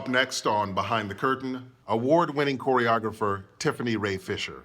next on Behind the Curtain, award-winning choreographer Tiffany Rea-Fisher.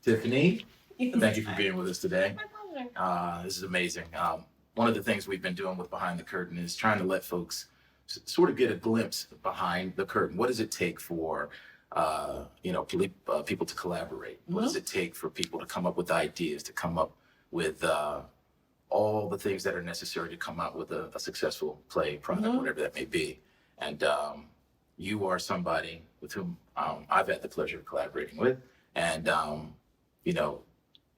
Tiffany, thank you for being with us today. My pleasure. This is amazing. One of the things we've been doing with Behind the Curtain is trying to let folks sort of get a glimpse behind the curtain. What does it take for people to collaborate? What does it take for people to come up with ideas, to come up with all the things that are necessary to come out with a successful play, product, whatever that may be? And you are somebody with whom I've had the pleasure of collaborating with. And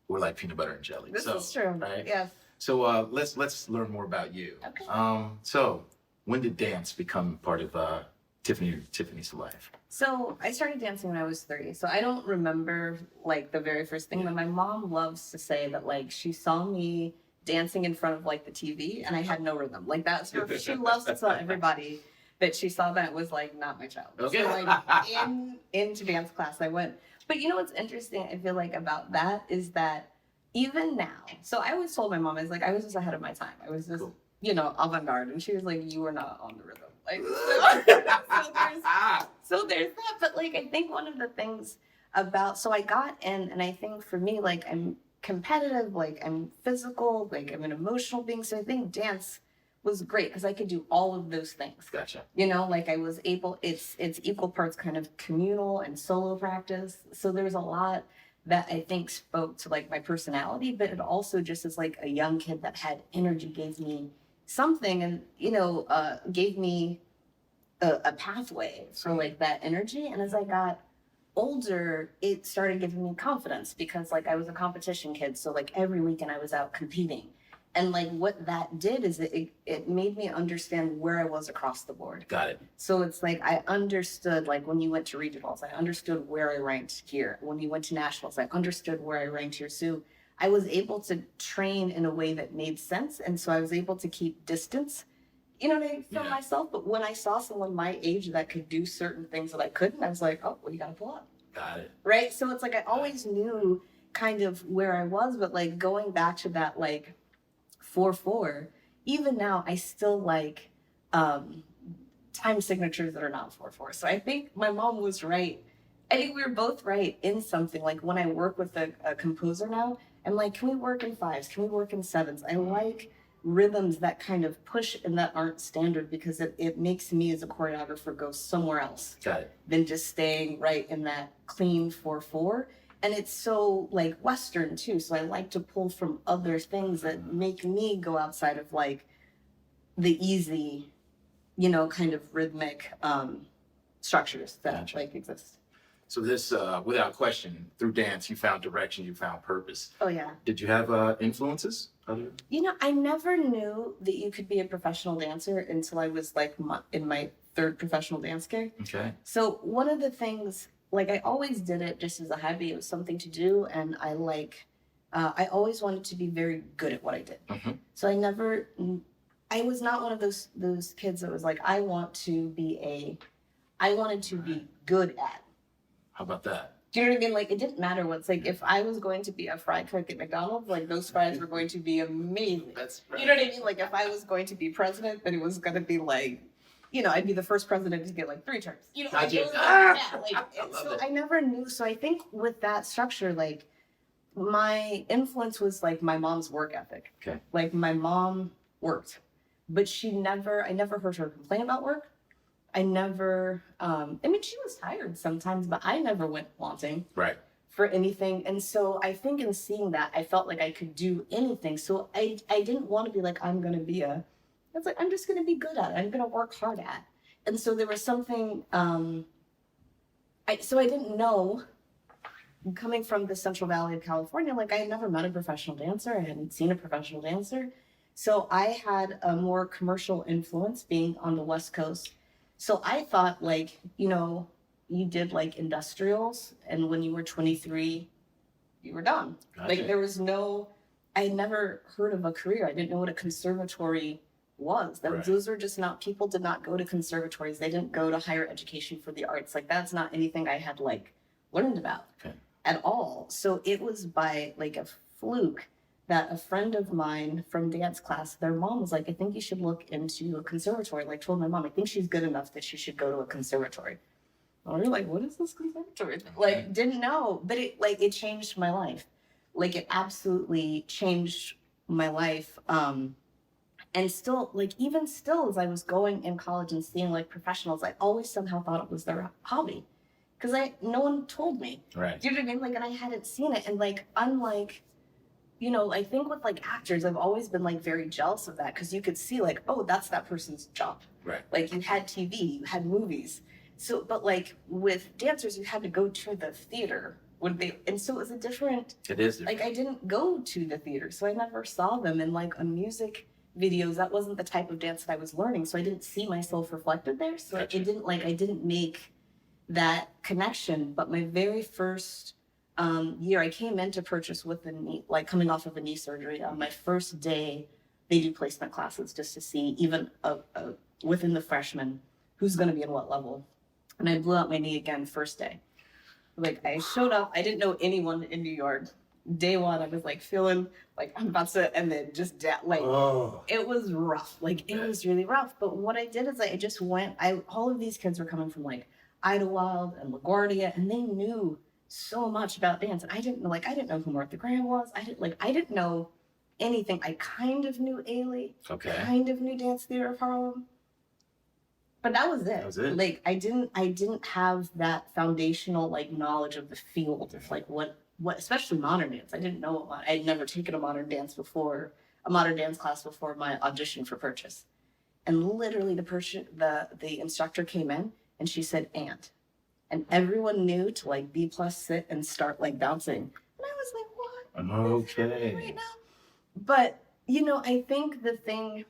we're like peanut butter and jelly. This is true. Right? Yes. So let's learn more about you. Okay. So when did dance become part of Tiffany's life? So I started dancing when I was 3. So I don't remember like the very first thing, but my mom loves to say that like she saw me dancing in front of like the TV and I had no rhythm. Like that's her. She loves to tell everybody that she saw that was like not my child. Okay. So like into dance class I went. But you know what's interesting, I feel like, about that is that even now, so I always told my mom, I was just ahead of my time. I was just, avant-garde. And she was like, you were not on the rhythm. Like, so there's that. But like, I think one of the things so I got in, and I think for me, like, I'm competitive, like, I'm physical, like, I'm an emotional being. So I think dance was great because I could do all of those things. Gotcha. Like I was able, it's equal parts kind of communal and solo practice. So there's a lot that I think spoke to like my personality, but it also just as like a young kid that had energy gave me something and, gave me a pathway for like that energy. And as I got older, it started giving me confidence because like I was a competition kid. So like every weekend I was out competing. And like what that did is it made me understand where I was across the board. Got it. So it's like I understood, like when you went to regionals, I understood where I ranked here. When you went to nationals, I understood where I ranked here. So I was able to train in a way that made sense. And so I was able to keep distance You know what I mean? For Yeah. myself. But when I saw someone my age that could do certain things that I couldn't, I was like, oh, well, you gotta pull up. Got it. Right? So it's like I always knew kind of where I was, but like going back to that like 4/4, even now I still like time signatures that are not 4/4. So I think my mom was right. I think we were both right in something. Like when I work with a composer now, I'm like, can we work in 5s? Can we work in 7s? I like rhythms that kind of push and that aren't standard because it makes me as a choreographer go somewhere else Got it. than just staying right in that clean 4/4. And it's so like Western too. So I like to pull from other things that make me go outside of like the easy, you know, kind of rhythmic structures that Gotcha. like exist. So this, without question, through dance, you found direction, you found purpose. Oh yeah. Did you have influences? Other? You know, I never knew that you could be a professional dancer until I was like in my 3rd professional dance gig. Okay. So one of the things, like I always did it just as a hobby. It was something to do, and I I always wanted to be very good at what I did. Mhm. So I was not one of those kids that was like, I wanted to be good at. How about that? Do you know what I mean? Like, it didn't matter what's like, if I was going to be a fry cook at McDonald's, like, those fries were going to be amazing. That's right. You know what I mean? Like, if I was going to be president, then it was going to be like, you know, I'd be the first president to get like 3 terms. You know, Gotcha. it was like, yeah, I love so it. I never knew. So I think with that structure, like, my influence was like my mom's work ethic. Okay. Like, my mom worked, but I never heard her complain about work. I never, I mean, she was tired sometimes, but I never went wanting Right. for anything. And so I think in seeing that, I felt like I could do anything. So I didn't want to be like, I'm going to be it's like, I'm just going to be good at it. I'm going to work hard at. And so there was something, so I didn't know, coming from the Central Valley of California, like I had never met a professional dancer. I hadn't seen a professional dancer. So I had a more commercial influence being on the West Coast. So I thought, like, you know, you did like industrials, and when you were 23, you were done. Gotcha. Like, there was I had never heard of a career. I didn't know what a conservatory was. Right. Those were just not, people did not go to conservatories. They didn't go to higher education for the arts. Like, that's not anything I had like learned about at all. So it was by like a fluke that a friend of mine from dance class, their mom was like, I think you should look into a conservatory. Like, told my mom, I think she's good enough that she should go to a conservatory. And we were like, what is this conservatory? Like, didn't know, but it changed my life. Like, it absolutely changed my life. And still, like, even still, as I was going in college and seeing like professionals, I always somehow thought it was their hobby. Because no one told me. Right. Do you know what I mean? Like, and I hadn't seen it. And like, unlike, you know, I think with like actors, I've always been like very jealous of that, because you could see like, oh, that's that person's job. Right. Like, you had TV, you had movies. So, but like with dancers, you had to go to the theater and so it was a different, It is different. like, I didn't go to the theater, so I never saw them. And like on music videos, that wasn't the type of dance that I was learning. So I didn't see myself reflected there. So Gotcha. I didn't make that connection. But my very first year, I came into Purchase with a knee, like coming off of a knee surgery. On my first day, they do placement classes just to see, even within the freshmen, who's going to be in what level. And I blew out my knee again first day. Like, I showed up, I didn't know anyone in New York. Day one, I was like feeling like I'm about to, and then just it was rough. Like, it was really rough. But what I did is I just went. All of these kids were coming from like Idlewild and LaGuardia, and they knew so much about dance, and I didn't know who Martha Graham was. I didn't know anything. I kind of knew Ailey. Okay. Kind of knew Dance Theater of Harlem. But that was it. That was it. Like, I didn't have that foundational like knowledge of the field of like what especially modern dance. I didn't know. I'd never taken a modern dance class before my audition for Purchase. And literally the instructor came in and she said, and everyone knew to like B+ sit and start like bouncing. And I was like, what? Okay. Right now? But, you know, I think the thing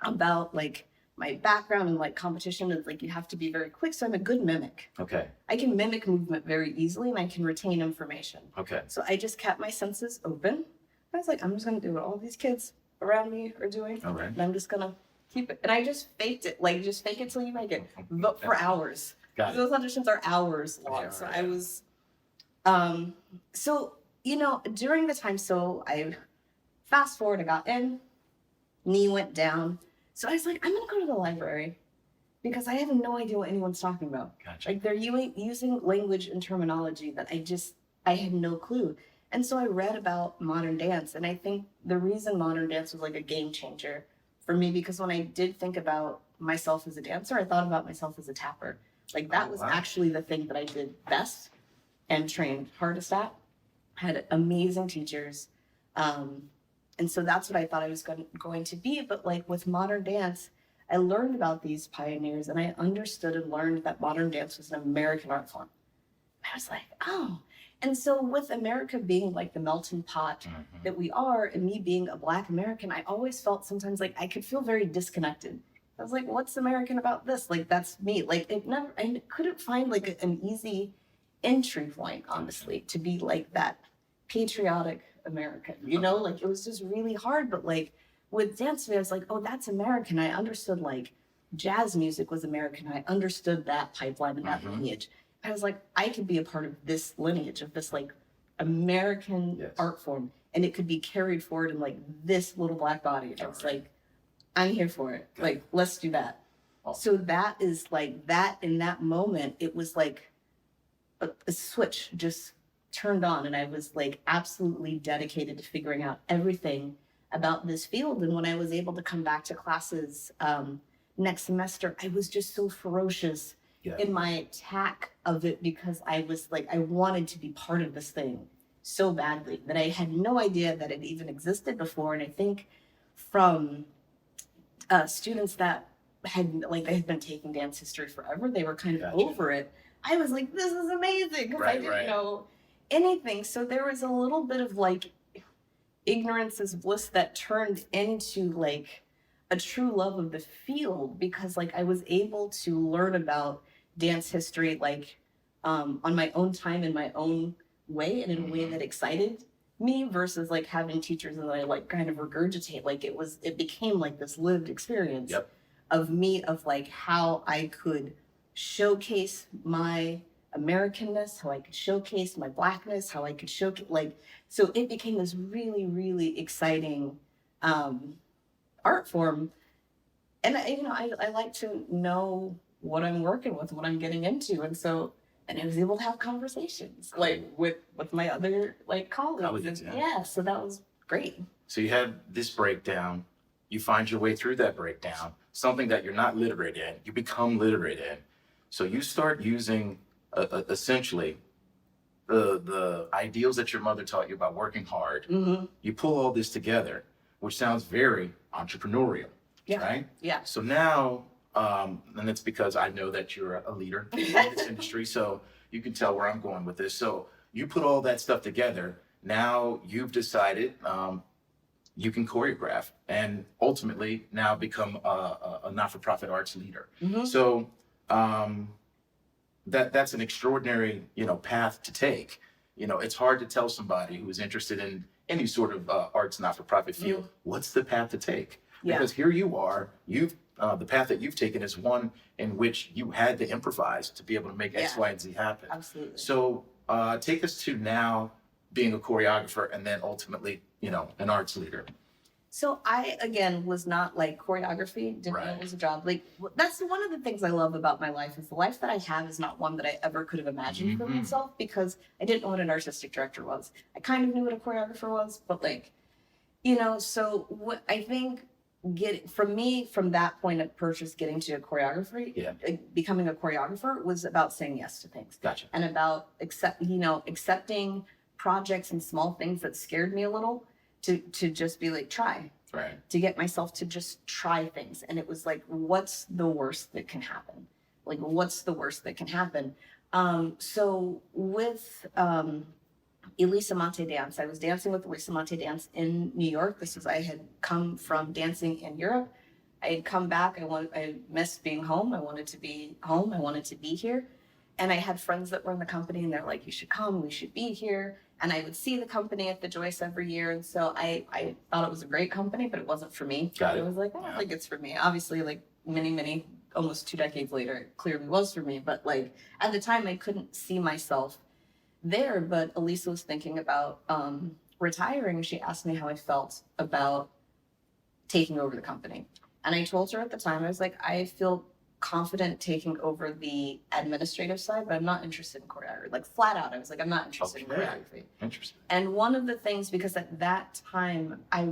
about like my background and like competition is like you have to be very quick. So I'm a good mimic. Okay. I can mimic movement very easily, and I can retain information. Okay. So I just kept my senses open. I was like, I'm just going to do what all these kids around me are doing. All right. And I'm just going to keep it. And I just faked it, like just fake it till you make it, but for hours. Got it. Those auditions are hours long. Yeah, So right. I was, so, you know, during the time, so I fast forward, I got in, knee went down. So I was like, I'm going to go to the library because I have no idea what anyone's talking about. Gotcha. Like they're using language and terminology that I had no clue. And so I read about modern dance. And I think the reason modern dance was like a game changer for me, because when I did think about myself as a dancer, I thought about myself as a tapper. Like that was wow. actually the thing that I did best and trained hardest at. Had amazing teachers. And so that's what I thought I was going to be. But like with modern dance, I learned about these pioneers and I understood and learned that modern dance was an American art form. I was like, oh. And so with America being like the melting pot that we are, and me being a Black American, I always felt sometimes like I could feel very disconnected. I was like, what's American about this? Like, that's me. Like, I couldn't find like an easy entry point, honestly, to be like that patriotic American, you know? Like, it was just really hard. But like with dance, I was like, oh, that's American. I understood like jazz music was American. I understood that pipeline and that lineage. I was like, I could be a part of this lineage of this like American art form, and it could be carried forward in like this little Black body. I was like, I'm here for it. Like, let's do that. So that is like that in that moment, it was like a switch just turned on, and I was like absolutely dedicated to figuring out everything about this field. And when I was able to come back to classes next semester, I was just so ferocious in my attack of it, because I was like, I wanted to be part of this thing so badly that I had no idea that it even existed before. And I think from students that had like, they had been taking dance history forever, they were kind of over it. I was like, this is amazing, because I didn't know anything. So there was a little bit of like ignorance is bliss that turned into like a true love of the field, because like I was able to learn about dance history like on my own time, in my own way, and in a way that excited me, versus like having teachers that I like kind of regurgitate. Like it became like this lived experience of me, of like how I could showcase my Americanness, how I could showcase my Blackness, how I could showcase like, so it became this really, really exciting art form. And I like to know what I'm working with, what I'm getting into. And so, and I was able to have conversations like with my other like colleagues. So that was great. So you had this breakdown, you find your way through that breakdown, something that you're not literate in, you become literate in. So you start using essentially the ideals that your mother taught you about working hard. You pull all this together, which sounds very entrepreneurial, right? Yeah. So now, and it's because I know that you're a leader in this industry, so you can tell where I'm going with this. So you put all that stuff together. Now you've decided you can choreograph, and ultimately now become a not-for-profit arts leader. So that's an extraordinary, path to take. It's hard to tell somebody who is interested in any sort of arts not-for-profit field, what's the path to take? Because here you are, the path that you've taken is one in which you had to improvise to be able to make X, Y, and Z happen. Absolutely. So take us to now being a choreographer, and then ultimately, an arts leader. So I, again, was not like choreography, didn't know it was a job. Like, that's one of the things I love about my life, is the life that I have is not one that I ever could have imagined for myself, because I didn't know what an artistic director was. I kind of knew what a choreographer was, but like, so what I think from that point of purchase, getting to choreography, becoming a choreographer was about saying yes to things. Gotcha. And about accepting projects and small things that scared me a little, to just be like, try. Right. To get myself to just try things. And it was like, what's the worst that can happen? Like, what's the worst that can happen? So with Elisa Monte Dance, I was dancing with Elisa Monte Dance in New York. I had come from dancing in Europe. I had come back. I missed being home. I wanted to be home. I wanted to be here. and I had friends that were in the company and they're like, you should come, we should be here. And I would see the company at the Joyce every year. And so I thought it was a great company, but it wasn't for me. Got it. I was like, I don't think it's for me. Obviously, like many, almost 2 decades later, it clearly was for me. But like at the time, I couldn't see myself there. But Elisa was thinking about retiring. She asked me how I felt about taking over the company. And I told her at the time, I was like, I feel confident taking over the administrative side, but I'm not interested in choreography. Like flat out, I was like, I'm not interested in choreography. Interesting. And one of the things, because at that time, I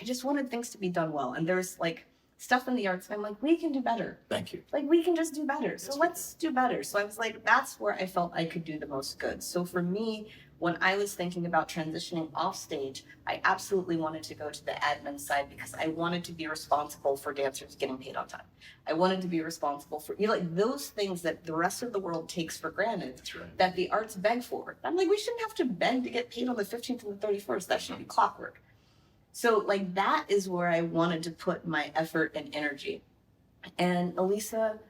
just wanted things to be done well. And there's like stuff in the arts, and I'm like, we can do better. Thank you. Like we can just do better. So Yes, let's do better. So I was like, that's where I felt I could do the most good. So for me, when I was thinking about transitioning off stage, I absolutely wanted to go to the admin side because I wanted to be responsible for dancers getting paid on time. I wanted to be responsible for, like those things that the rest of the world takes for granted. That's right. That the arts beg for. I'm like, we shouldn't have to beg to get paid on the 15th and the 31st. That should be clockwork. So like that is where I wanted to put my effort and energy. And Elisa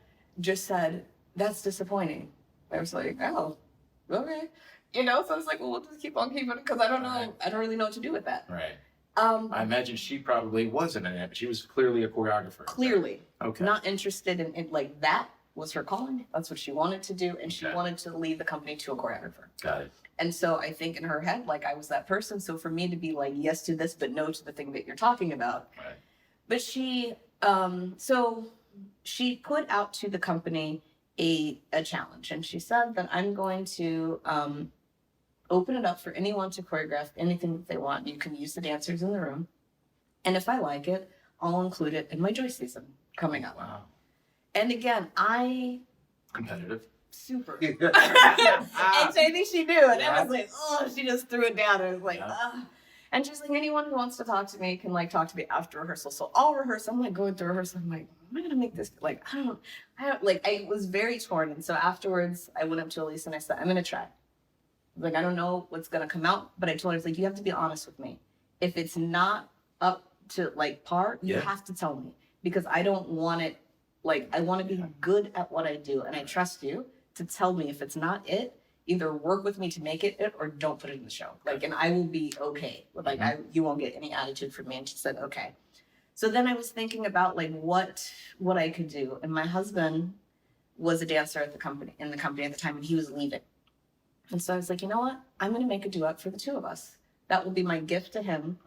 just said, that's disappointing. I was like, oh, okay. So I was like, well, we'll just keep on keeping it because I don't know. Right. I don't really know what to do with that. Right. I imagine she probably wasn't an but she was clearly a choreographer. Clearly. Okay. Not interested in like that was her calling. That's what she wanted to do. And she Okay. wanted to lead the company to a choreographer. Got it. And so I think in her head, like I was that person. So for me to be like, yes to this, but no to the thing that you're talking about. Right. But she, so she put out to the company a challenge. And she said that I'm going to open it up for anyone to choreograph anything that they want. You can use the dancers in the room. And if I like it, I'll include it in my Joy season coming up. Wow. And again, Competitive. super. And so I think she knew. And I was like, oh, she just threw it down. I was like, Yeah. And she's like, anyone who wants to talk to me can like talk to me after rehearsal. So I'll rehearse. I'm like going through rehearsal. I'm like, am I gonna make this? Like, I don't like, I was very torn. And so afterwards I went up to Elisa and I said, I'm gonna try. Like, I don't know what's gonna come out, but I told her, it's like, you have to be honest with me. If it's not up to like par, you have to tell me because I don't want it. Like, I want to be good at what I do. And I trust you to tell me if it's not it, either work with me to make it or don't put it in the show. Like, and I will be okay. Like, you won't get any attitude from me. And she said, okay. So then I was thinking about like what I could do. And my husband was a dancer at the company at the time, and he was leaving. And so I was like, you know what? I'm going to make a duet for the two of us. That will be my gift to him,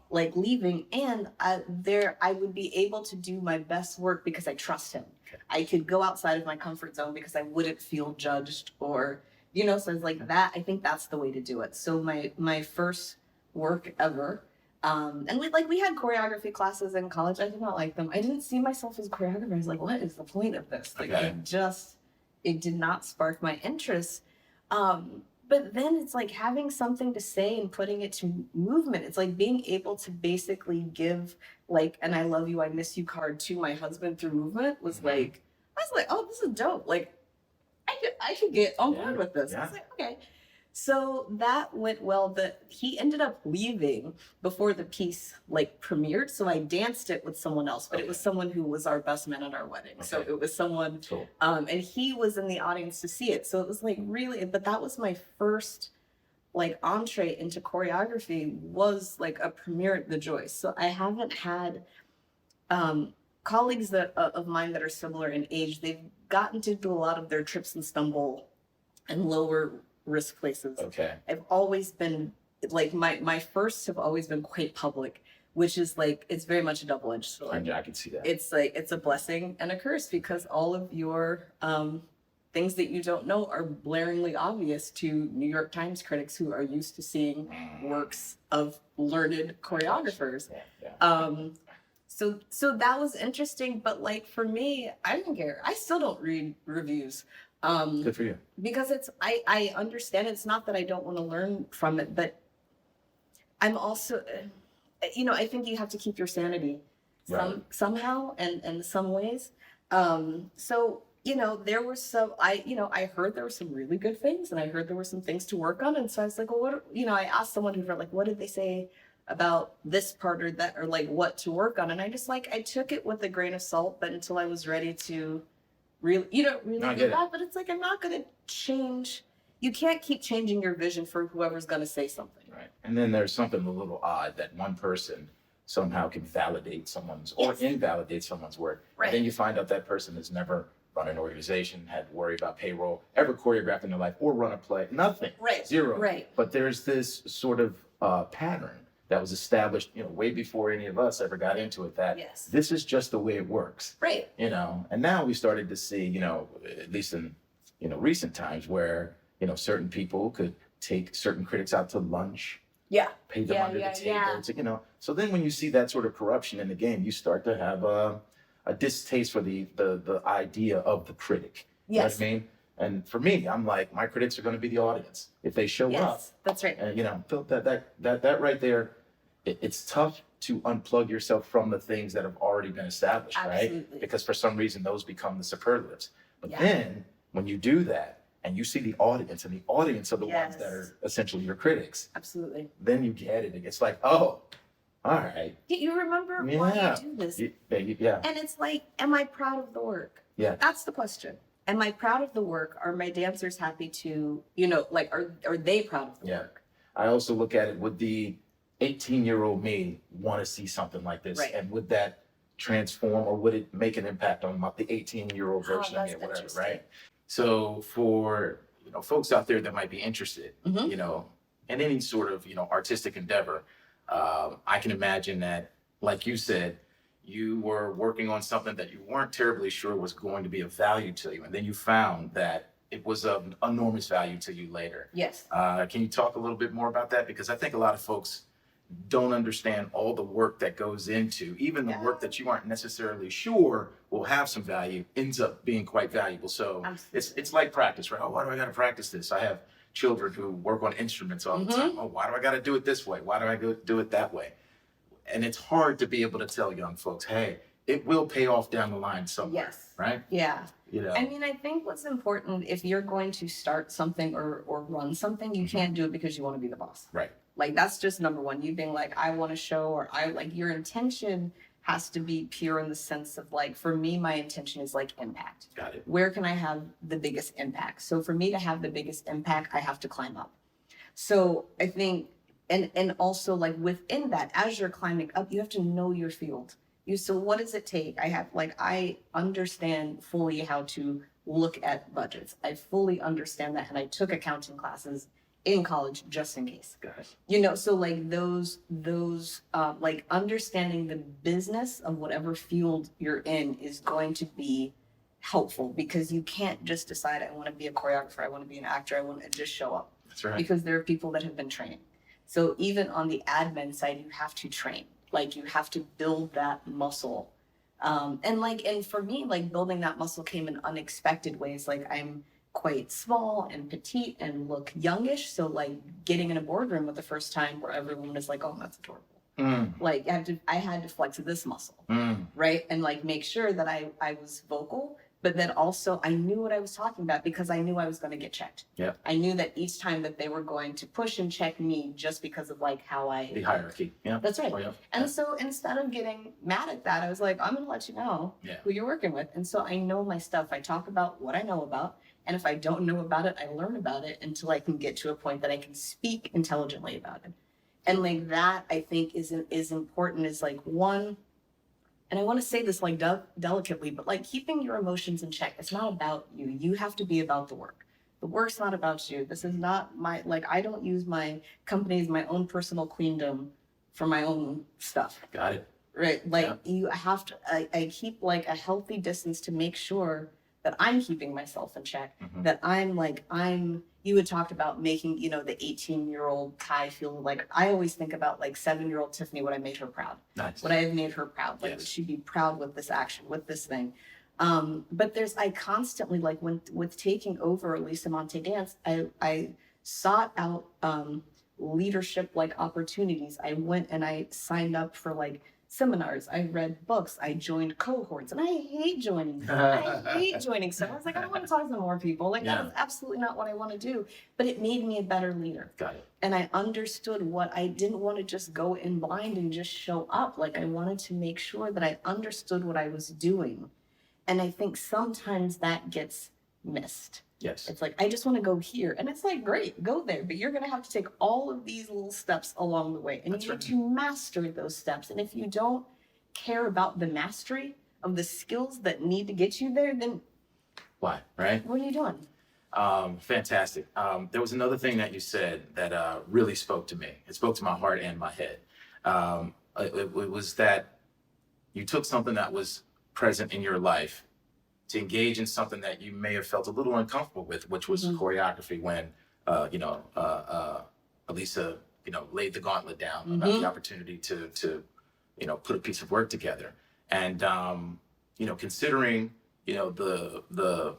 like leaving. And I would be able to do my best work because I trust him. Okay. I could go outside of my comfort zone because I wouldn't feel judged or, so I was like that. I think that's the way to do it. So my first work ever, and we had choreography classes in college. I did not like them. I didn't see myself as a choreographer. I was like, what is the point of this? Like it did not spark my interest. But then it's like having something to say and putting it to movement. It's like being able to basically give like an I love you, I miss you card to my husband through movement was like, I was like, oh, this is dope. Like I could get on board with this. I was like, okay. So that went well. He ended up leaving before the piece like premiered. So I danced it with someone else, but it was someone who was our best man at our wedding. Okay. So it was someone, and he was in the audience to see it. So it was like really, but that was my first like entree into choreography was like a premiere at the Joyce. So I haven't had colleagues of mine that are similar in age. They've gotten to do a lot of their trips and stumble and lower risk places. Okay. I've always been like my firsts have always been quite public, which is like it's very much a double-edged sword. I can see that. It's like it's a blessing and a curse because all of your things that you don't know are blaringly obvious to New York Times critics who are used to seeing works of learned choreographers. So that was interesting, but like for me, I don't care. I still don't read reviews. Good for you. Because I understand it's not that I don't want to learn from it, but I'm also, I think you have to keep your sanity somehow and in some ways. So, there were some, I heard there were some really good things and I heard there were some things to work on. And so I was like, well, I asked someone who read like, what did they say about this part or that, or like what to work on? And I just I took it with a grain of salt, but until I was ready to really, you don't really No, I do get it. that, but it's like, I'm not going to change. You can't keep changing your vision for whoever's going to say something. Right. And then there's something a little odd that one person somehow can validate someone's or Yes. invalidate someone's work. Right. And then you find out that person has never run an organization, had to worry about payroll, ever choreographed in their life, or run a play. Nothing. Right. Zero. Right. But there's this sort of pattern that was established, way before any of us ever got into it, that Yes. this is just the way it works. Right. And now we started to see, at least in, recent times where, certain people could take certain critics out to lunch, Yeah. pay them Yeah, under yeah, the table. yeah. So then when you see that sort of corruption in the game, you start to have a distaste for the idea of the critic. You know what Yes. I mean? And for me, I'm like, my critics are going to be the audience. If they show up, Yes. That's right. and that right there, it's tough to unplug yourself from the things that have already been established, Absolutely. right? Because for some reason those become the superlatives. But Yeah. then when you do that and you see the audience, and the audience are the ones Yes. that are essentially your critics, Absolutely. then you get it. It's like, oh, all right. Yeah, you remember Yeah. why you do this. Yeah. And it's like, am I proud of the work? Yeah. That's the question. Am I proud of the work? Are my dancers happy to, are they proud of the Yeah. work? I also look at it, would the 18-year-old me want to see something like this? Right. And would that transform, or would it make an impact on the 18-year-old version of me, that's or whatever, interesting. right? So for folks out there that might be interested, Mhm. in any sort of artistic endeavor, I can imagine that, like you said, you were working on something that you weren't terribly sure was going to be of value to you, and then you found that it was of enormous value to you later. Yes. Can you talk a little bit more about that? Because I think a lot of folks don't understand all the work that goes into, even the work that you aren't necessarily sure will have some value ends up being quite valuable. So it's like practice, right? Oh, why do I got to practice this? I have children who work on instruments all the time. Oh, why do I got to do it this way? Why do I do it that way? And it's hard to be able to tell young folks, hey, it will pay off down the line somewhere, Yes. right? Yeah. You I mean, I think what's important, if you're going to start something or run something, you can't do it because you want to be the boss. Right. Like, that's just number one. You being like, I want to show, or your intention has to be pure in the sense of, like, for me, my intention is like impact. Got it. Where can I have the biggest impact? So for me to have the biggest impact, I have to climb up. So I think, and also, like, within that, as you're climbing up, you have to know your field. So what does it take? I understand fully how to look at budgets. I fully understand that. And I took accounting classes in college just in case. Got it. So like those like understanding the business of whatever field you're in is going to be helpful, because you can't just decide, I want to be a choreographer, I want to be an actor, I want to just show up. That's right. Because there are people that have been training. So even on the admin side, you have to train. Like, you have to build that muscle. And for me, like, building that muscle came in unexpected ways. Like, I'm quite small and petite and look youngish. So like getting in a boardroom with the first time where everyone is like, oh, that's adorable. Like I had to flex this muscle, right? And like make sure that I was vocal, but then also I knew what I was talking about, because I knew I was going to get checked. Yeah. I knew that each time that they were going to push and check me just because of like how The hierarchy. Yeah. That's right. Oh, yeah. And so instead of getting mad at that, I was like, I'm going to let you know who you're working with. And so I know my stuff. I talk about what I know about. And if I don't know about it, I learn about it until I can get to a point that I can speak intelligently about it. And like that, I think is important, is like one, and I want to say this like delicately, but like keeping your emotions in check. It's not about you. You have to be about the work. The work's not about you. This is not my, like, I don't use my company as my own personal queendom for my own stuff. Got it. Right. Like you have to, I keep like a healthy distance to make sure that I'm keeping myself in check, that you had talked about making, the 18-year-old Kai feel like, I always think about like 7-year-old Tiffany, would I made her proud? Nice. Would I have made her proud? Like, would she be proud with this action, with this thing? But I constantly, like with taking over Elisa Monte Dance, I sought out leadership like opportunities. I went and I signed up for like seminars, I read books, I joined cohorts, and I hate joining. I hate joining stuff. I was like, I don't want to talk to more people. Like, that is absolutely not what I want to do. But it made me a better leader. Got it. And I understood what I didn't want to just go in blind and just show up. Like, I wanted to make sure that I understood what I was doing. And I think sometimes that gets missed. Yes. It's like, I just want to go here. And it's like, great, go there. But you're going to have to take all of these little steps along the way. And That's you right. need to master those steps. And if you don't care about the mastery of the skills that need to get you there, then Why, right? what are you doing? Fantastic. There was another thing that you said that really spoke to me. It spoke to my heart and my head. It was that you took something that was present in your life to engage in something that you may have felt a little uncomfortable with, which was choreography. When Elisa, laid the gauntlet down about the opportunity to put a piece of work together, and considering the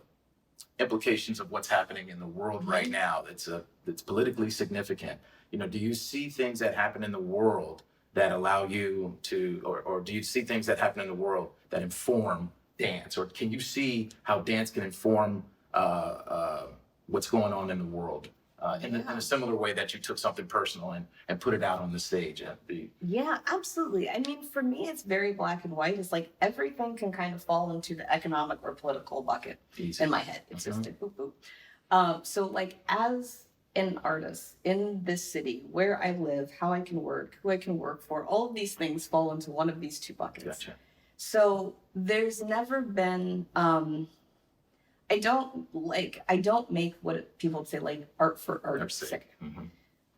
implications of what's happening in the world right now, that's politically significant. Do you see things that happen in the world that allow you to, or do you see things that happen in the world that inform dance, or can you see how dance can inform what's going on in the world in a similar way that you took something personal and put it out on the stage at the... Yeah, absolutely. I mean, for me, it's very black and white. It's like everything can kind of fall into the economic or political bucket Easy. in my head. It's just a boop boop. So like as an artist in this city, where I live, how I can work, who I can work for, all of these things fall into one of these two buckets. Gotcha. So there's never been, I don't make what people say like art for art's sake.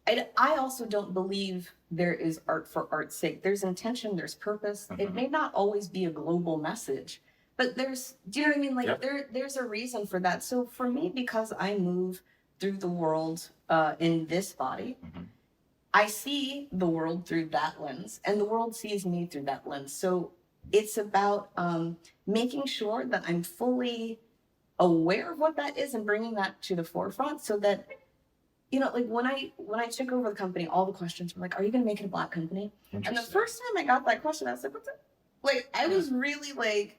I also don't believe there is art for art's sake. There's intention, there's purpose. It may not always be a global message, but do you know what I mean? Like Yep. there's a reason for that. So for me, because I move through the world in this body, I see the world through that lens, and the world sees me through that lens. So it's about making sure that I'm fully aware of what that is and bringing that to the forefront, so that like when I took over the company, all the questions were like, "Are you going to make it a Black company?" And the first time I got that question, I was like, "What's that?" Like I was really like,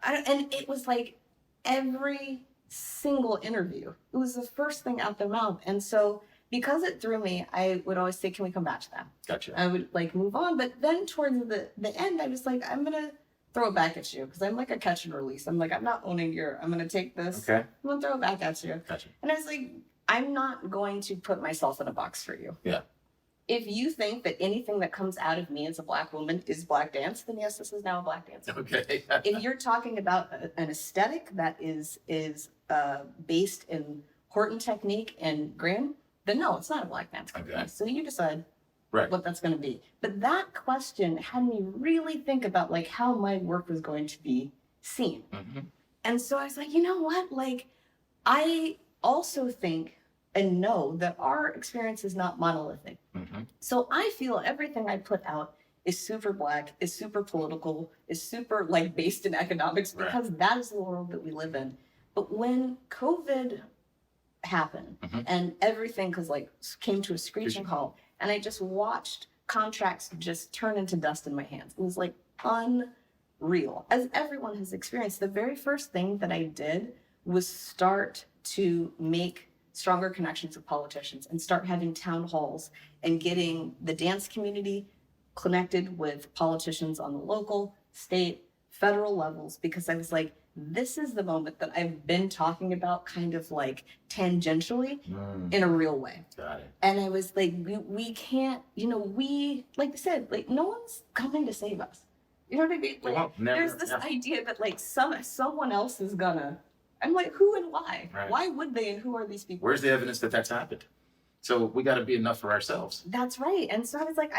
and it was like every single interview, it was the first thing out their mouth, and so because it threw me, I would always say, "Can we come back to that?" Gotcha. I would like move on, but then towards the end, I was like, "I'm gonna throw it back at you," because I'm like a catch and release. I'm like, I'm not owning I'm gonna take this. Okay. I'm gonna throw it back at you. Gotcha. And I was like, I'm not going to put myself in a box for you. Yeah. If you think that anything that comes out of me as a Black woman is Black dance, then yes, this is now a Black dance. Okay. If you're talking about an aesthetic that is based in Horton technique and Graham, then no, it's not a Black dance company. Okay. So you decide Right. what that's going to be. But that question had me really think about like how my work was going to be seen. And so I was like, you know what? Like, I also think and know that our experience is not monolithic. So I feel everything I put out is super Black, is super political, is super like based in economics, because that is the world that we live in. But when COVID happened and everything came to a screeching halt, and I just watched contracts just turn into dust in my hands. It was like unreal. As everyone has experienced, the very first thing that I did was start to make stronger connections with politicians and start having town halls and getting the dance community connected with politicians on the local, state, federal levels, because I was like, this is the moment that I've been talking about kind of like tangentially in a real way. Got it. And I was like, we can't, like I said, like no one's coming to save us. You know what I mean? Like, Well, never, there's this yeah. idea that like someone else is gonna, I'm like, who and why? Right. Why would they, and who are these people? Where's the evidence that that's happened? So we got to be enough for ourselves. That's right. And so I was like,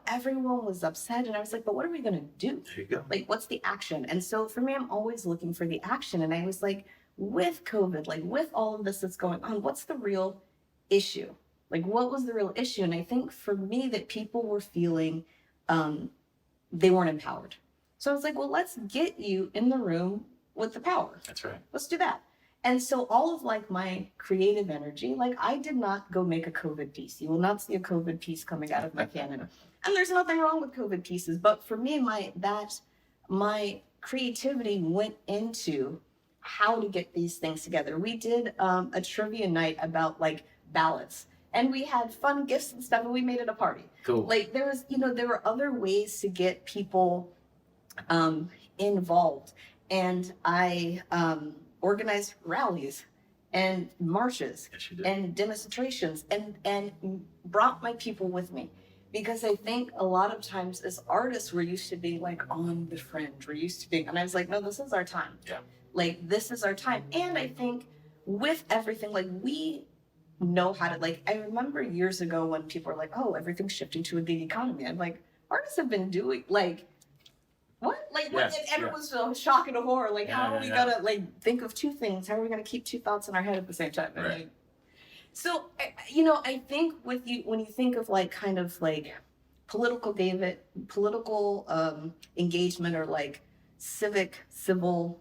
everyone was upset, and I was like, but what are we gonna do? There you go. Like, what's the action? And so for me, I'm always looking for the action. And I was like, with COVID, like with all of this that's going on, what's the real issue? Like, what was the real issue? And I think for me that people were feeling they weren't empowered. So I was like, well, let's get you in the room with the power. That's right. Let's do that. And so all of like my creative energy, like I did not go make a COVID piece. You will not see a COVID piece coming out of my canon. And there's nothing wrong with COVID pieces, but for me, my creativity went into how to get these things together. We did a trivia night about like ballots, and we had fun gifts and stuff, and we made it a party. Cool. Like there were other ways to get people involved. and I organized rallies and marches Yes, you did. and demonstrations and brought my people with me. Because I think a lot of times as artists, we're used to being like on the fringe. We're used to being, and I was like, no, this is our time. Yeah. Like, this is our time. And I think with everything, like, we know how to, like, I remember years ago when people were like, oh, everything's shifting to a gig economy. I'm like, artists have been doing, like, what? Like, Yeah, what? And it was a shock and a horror. Like, Yeah, how are yeah, we yeah. gonna, like, think of two things? How are we gonna keep two thoughts in our head at the same time? And, Right. like, so, you know, I think with you, when you think of, like, kind of, like, political engagement or, like, civil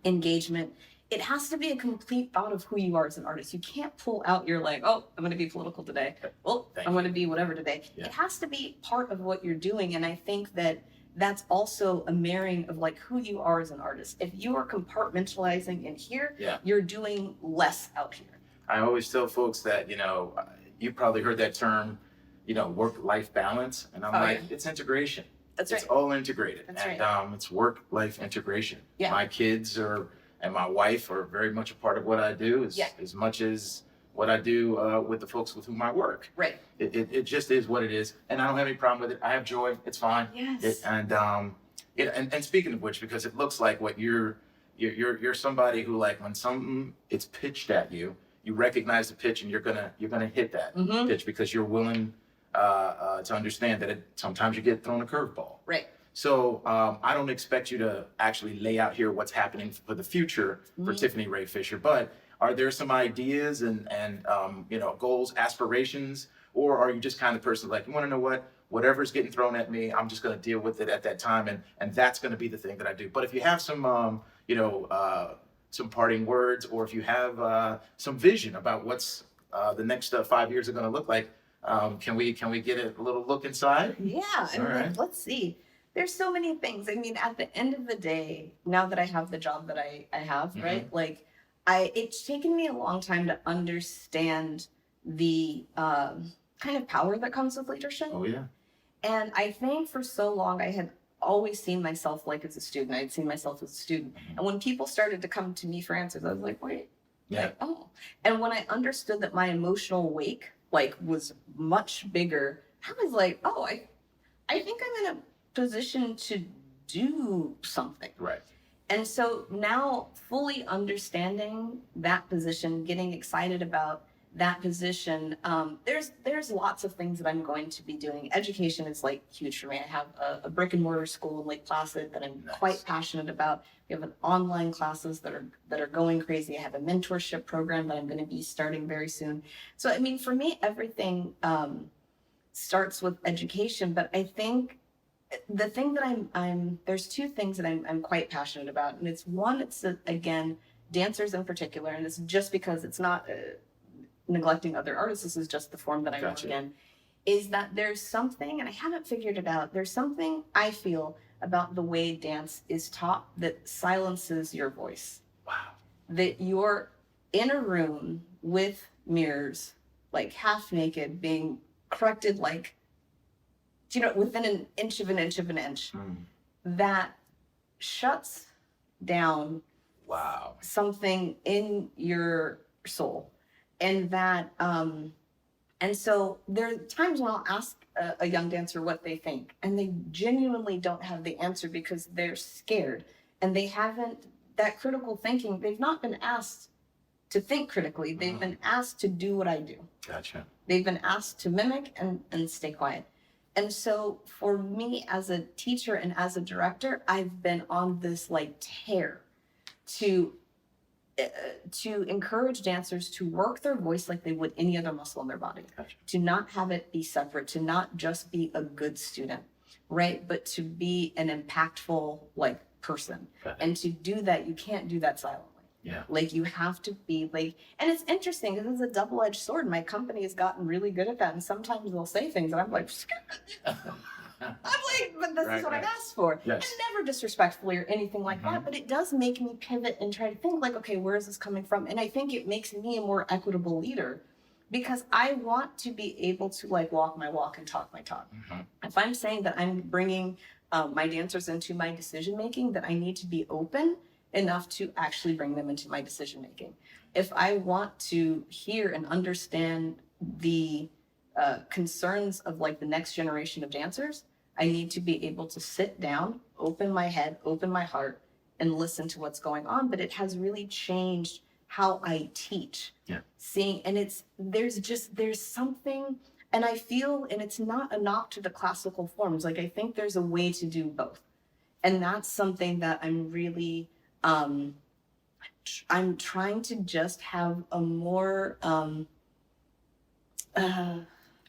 engagement, it has to be a complete thought of who you are as an artist. You can't pull out your, like, oh, I'm going to be political today. Well, Thank I'm going to be whatever today. Yeah. It has to be part of what you're doing. And I think that that's also a marrying of, like, who you are as an artist. If you are compartmentalizing in here, Yeah. you're doing less out here. I always tell folks that, you probably heard that term, work-life balance. And I'm Oh, like, yeah. it's integration. That's It's right. all integrated. That's and right. It's work-life integration. Yeah. My kids and my wife are very much a part of what I do Yeah. as much as what I do with the folks with whom I work. Right. It just is what it is. And I don't have any problem with it. I have joy. It's fine. Yes. And speaking of which, because it looks like what you're somebody who, like, when something it's pitched at you, you recognize the pitch and you're gonna hit that Mhm. pitch because you're willing to understand that sometimes you get thrown a curveball. Right. So I don't expect you to actually lay out here what's happening for the future for Mhm. Tiffany Rea-Fisher, but are there some ideas and goals, aspirations, or are you just kind of person like, you want to know what? Whatever's getting thrown at me, I'm just going to deal with it at that time, and that's going to be the thing that I do. But if you have some parting words, or if you have some vision about what's the next 5 years are going to look like, can we get a little look inside? Yeah, I mean, All right. let's see. There's so many things. I mean, at the end of the day, now that I have the job that I have, Mhm. right? Like, it's taken me a long time to understand the kind of power that comes with leadership. Oh yeah. And I think for so long, I had always seen myself like as a student. I had seen myself as a student. Mhm. And when people started to come to me for answers, I was like, wait, Yeah. like, oh. And when I understood that my emotional wake, like, was much bigger, I was like, oh, I think I'm in a position to do something. Right. And so now, fully understanding that position, getting excited about that position, there's lots of things that I'm going to be doing. Education is, like, huge for me. I have a brick and mortar school in Lake Placid that I'm Nice. quite passionate about. We have an online classes that are going crazy. I have a mentorship program that I'm going to be starting very soon. So I mean, for me, everything starts with education. But I think the thing that I'm there's two things that I'm quite passionate about, and it's one, it's again, dancers in particular, and it's just because it's not neglecting other artists. This is just the form that I work Gotcha. in. Is that there's something, and I haven't figured it out. There's something I feel about the way dance is taught that silences your voice. Wow. That you're in a room with mirrors, like half naked, being corrected, like, within an inch of an inch of an inch, Mm. that shuts down Wow. something in your soul. And that, and so there are times when I'll ask a young dancer what they think, and they genuinely don't have the answer because they're scared and they haven't, that critical thinking, they've not been asked to think critically. They've been asked to do what I do. Gotcha. They've been asked to mimic and stay quiet. And so for me as a teacher and as a director, I've been on this, like, tear to encourage dancers to work their voice like they would any other muscle in their body. Gotcha. To not have it be separate, to not just be a good student, right? But to be an impactful, like, person. Got it. And to do that, you can't do that silently. Yeah. Like, you have to be, like, and it's interesting because it's a double-edged sword. My company has gotten really good at that. And sometimes they'll say things and I'm like, I'm like, but this Right, is what right. I asked for. Yes. And never disrespectfully or anything like that, but it does make me pivot and try to think, like, okay, where is this coming from? And I think it makes me a more equitable leader because I want to be able to, like, walk my walk and talk my talk. Mhm. If I'm saying that I'm bringing my dancers into my decision making, that I need to be open enough to actually bring them into my decision making. If I want to hear and understand the concerns of like the next generation of dancers, I need to be able to sit down, open my head, open my heart, and listen to what's going on. But it has really changed how I teach. Yeah. Seeing, and there's something, and I feel, and it's not a knock to the classical forms. Like I think there's a way to do both. And that's something that I'm really, I'm trying to just have a more,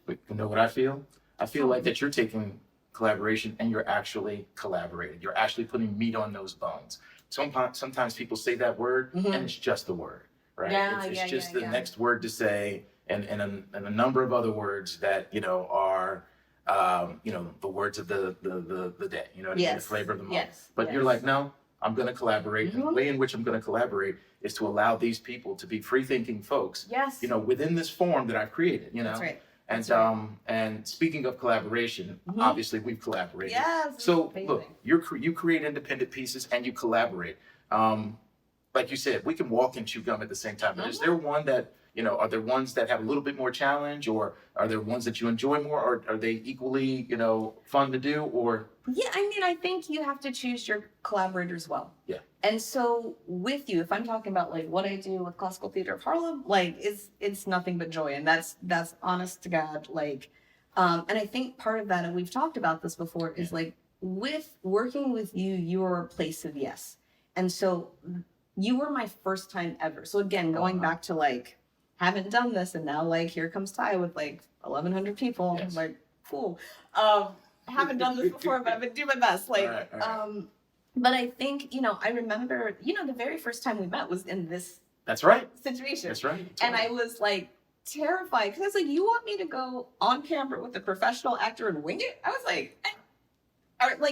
But you know what I feel? I feel like that you're taking collaboration and you're actually collaborating. You're actually putting meat on those bones. Sometimes people say that word and it's just the word, right? Yeah, it's just the yeah. next word to say, and a number of other words that are the words of the day. You know what I mean? The flavor of the moment. Yes. But you're like, no, I'm going to collaborate. And the way in which I'm going to collaborate is to allow these people to be free-thinking folks. Yes. Within this form that I've created. That's right. And and speaking of collaboration, obviously we've collaborated. Yes. So amazing. look, you create independent pieces and you collaborate. Like you said, we can walk and chew gum at the same time. But is there one that are there ones that have a little bit more challenge, or are there ones that you enjoy more, or are they equally fun to do? Or Yeah, I mean, I think you have to choose your collaborators well. Yeah. And so with you, if I'm talking about like what I do with Classical Theater of Harlem, like it's nothing but joy. And that's honest to God. Like, and I think part of that, and we've talked about this before, is like with working with you, you're a place of yes. And so you were my first time ever. So again, going back to like, haven't done this, and now like here comes Ty with like 1,100 people. Yes. Like, cool. Haven't done this before, but I've been doing my best. Like, All right. but I think, I remember, the very first time we met was in this That's right. situation. That's right. And I was like terrified because I was like, you want me to go on camera with a professional actor and wing it? I was like,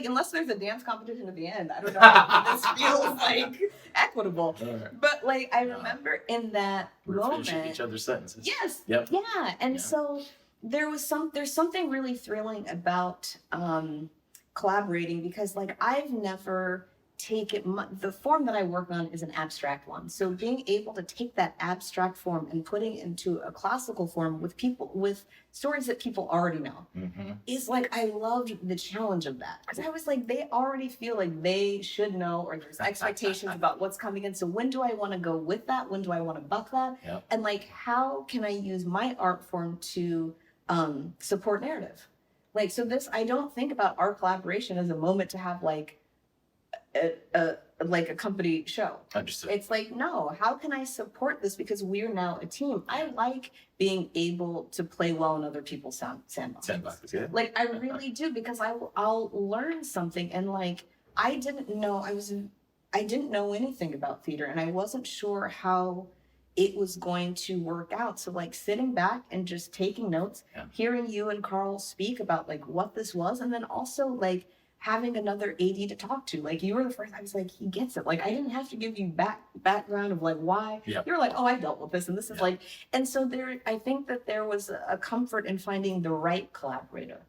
unless there's a dance competition at the end, I don't know if this feels like equitable. Right. But like, I remember in that We're moment. finishing each other's sentences. Yes. Yep. Yeah. And Yeah. so there's something really thrilling about collaborating, because like I've never taken the form that I work on is an abstract one. So being able to take that abstract form and putting it into a classical form with people, with stories that people already know, is like, I loved the challenge of that, because I was like, they already feel like they should know, or there's expectations about what's coming in. So when do I want to go with that? When do I want to buck that? Yep. And like, how can I use my art form to support narrative? Like, so this, I don't think about our collaboration as a moment to have like a company show. Understood. It's like, no, how can I support this? Because we're now a team. I like being able to play well in other people's sandboxes. Sandboxes, yeah. Like, I really do, because I'll learn something, and like, I didn't know anything about theater, and I wasn't sure how it was going to work out. So like sitting back and just taking notes, hearing you and Carl speak about like what this was, and then also like having another AD to talk to. Like, you were the first, I was like, he gets it. Like, I didn't have to give you background of like why. Yep. You were like, oh, I dealt with this, and this is like, and so I think that there was a comfort in finding the right collaborator.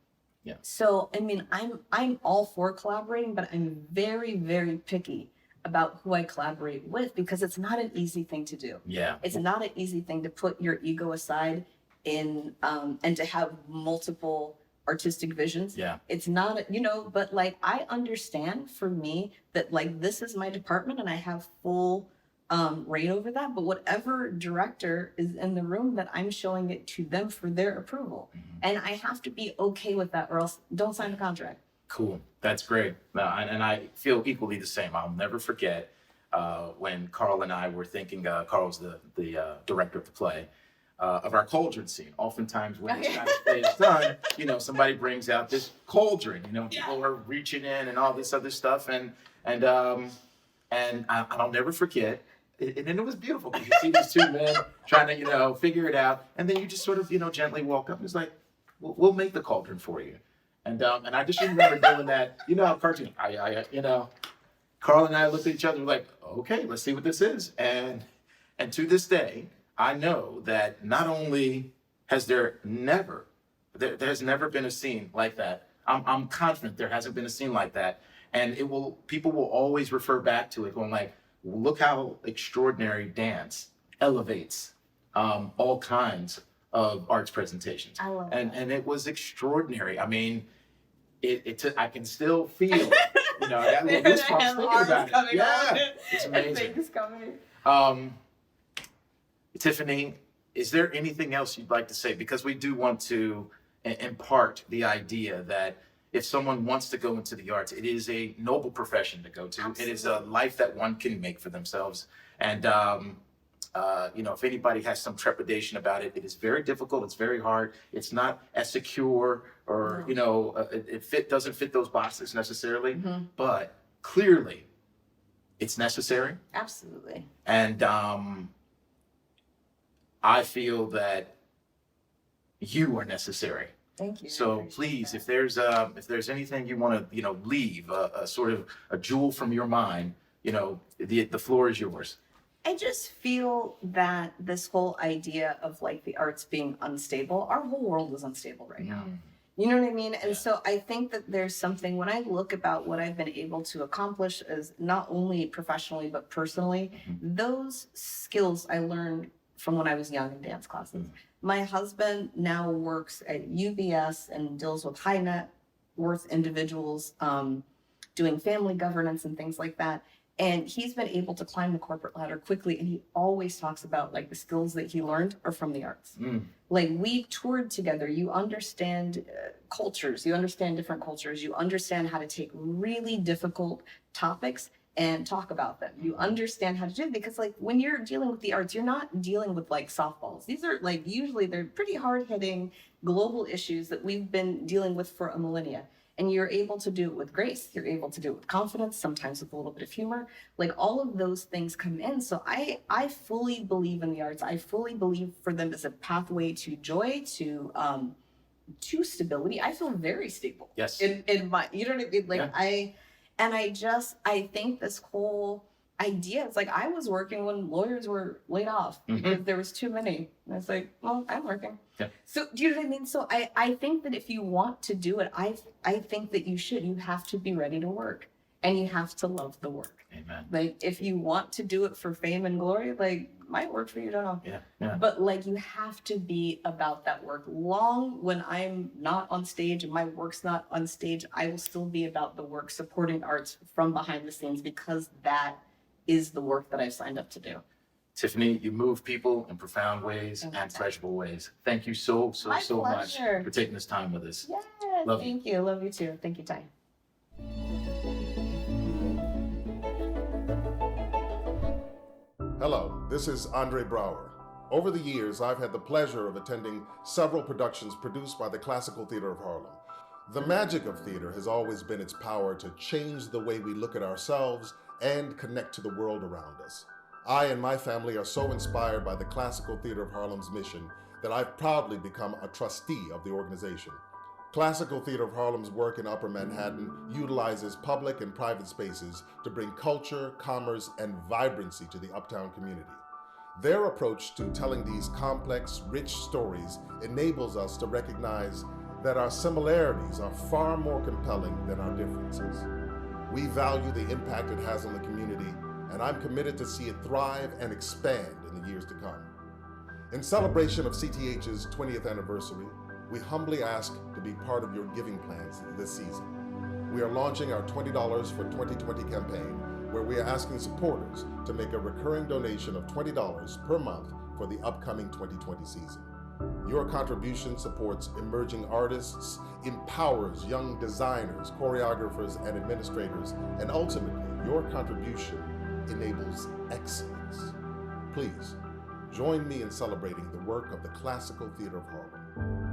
Yeah. So, I mean, I'm all for collaborating, but I'm very, very picky about who I collaborate with, because it's not an easy thing to do. Yeah. It's not an easy thing to put your ego aside and to have multiple artistic visions. Yeah. It's not, but like, I understand for me that like, this is my department and I have full reign over that, but whatever director is in the room, that I'm showing it to them for their approval. And I have to be okay with that, or else don't sign the contract. Cool. That's great. And I feel equally the same. I'll never forget when Carl and I were thinking, Carl's the director of the play, of our cauldron scene. Oftentimes when this kind of play is done, somebody brings out this cauldron, people are reaching in and all this other stuff. And I'll never forget. And it was beautiful, because you see these two men trying to, figure it out. And then you just sort of, gently walk up and it's like, we'll make the cauldron for you. And I just remember doing that, how cartoon, Carl and I looked at each other like, okay, let's see what this is. And to this day, I know that not only has there has never been a scene like that I'm confident there hasn't been a scene like that. And people will always refer back to it going like, look how extraordinary dance elevates all kinds of arts presentations. I love and that. and it was extraordinary. I mean, I can still feel, I got little goosebumps thinking about it. Yeah, it's amazing. Things coming. Tiffany, is there anything else you'd like to say? Because we do want to impart the idea that if someone wants to go into the arts, it is a noble profession to go to. Absolutely. It is a life that one can make for themselves. And, if anybody has some trepidation about it, it is very difficult. It's very hard. It's not as secure or, it doesn't fit those boxes necessarily, but clearly it's necessary. Absolutely. And I feel that you are necessary. Thank you. I So appreciate please, that. if there's anything you want to, leave a sort of a jewel from your mind, the floor is yours. I just feel that this whole idea of like the arts being unstable, our whole world is unstable right now. You know what I mean? And so I think that there's something, when I look about what I've been able to accomplish as not only professionally, but personally, those skills I learned from when I was young in dance classes. My husband now works at UBS and deals with high net worth individuals, doing family governance and things like that. And he's been able to climb the corporate ladder quickly. And he always talks about like the skills that he learned are from the arts. Like we toured together. You understand cultures, you understand different cultures, you understand how to take really difficult topics and talk about them. You understand how to do it because like when you're dealing with the arts, you're not dealing with like softballs. These are like, usually they're pretty hard hitting global issues that we've been dealing with for a millennia. And you're able to do it with grace. You're able to do it with confidence, sometimes with a little bit of humor. Like all of those things come in. So I fully believe in the arts. I fully believe for them as a pathway to joy, to stability. I feel very stable. Yes. In my, you know what I mean? Like Yeah. I think this whole idea, it's like I was working when lawyers were laid off because there was too many. And it's like, well, I'm working. Yeah. So do you know what I mean? So I think that if you want to do it, I think that you have to be ready to work and you have to love the work. Amen. Like if you want to do it for fame and glory, like might work for you, don't know. Yeah. But like you have to be about that work. Long when I'm not on stage and my work's not on stage, I will still be about the work, supporting arts from behind the scenes because that is the work that I've signed up to do. Tiffany, you move people in profound ways Thank and you. pleasurable ways. Thank you so My much pleasure. for taking this time with us. Yeah, Love you. thank you. Love you too. Thank you, Ty. Hello, this is Andre Brower. Over the years, I've had the pleasure of attending several productions produced by the Classical Theater of Harlem. The magic of theater has always been its power to change the way we look at ourselves and connect to the world around us. I and my family are so inspired by the Classical Theater of Harlem's mission that I've proudly become a trustee of the organization. Classical Theater of Harlem's work in Upper Manhattan utilizes public and private spaces to bring culture, commerce, and vibrancy to the uptown community. Their approach to telling these complex, rich stories enables us to recognize that our similarities are far more compelling than our differences. We value the impact it has on the community, and I'm committed to see it thrive and expand in the years to come. In celebration of CTH's 20th anniversary, we humbly ask to be part of your giving plans this season. We are launching our $20 for 2020 campaign, where we are asking supporters to make a recurring donation of $20 per month for the upcoming 2020 season. Your contribution supports emerging artists, empowers young designers, choreographers, and administrators, and ultimately, your contribution enables excellence. Please, join me in celebrating the work of the Classical Theater of Harlem.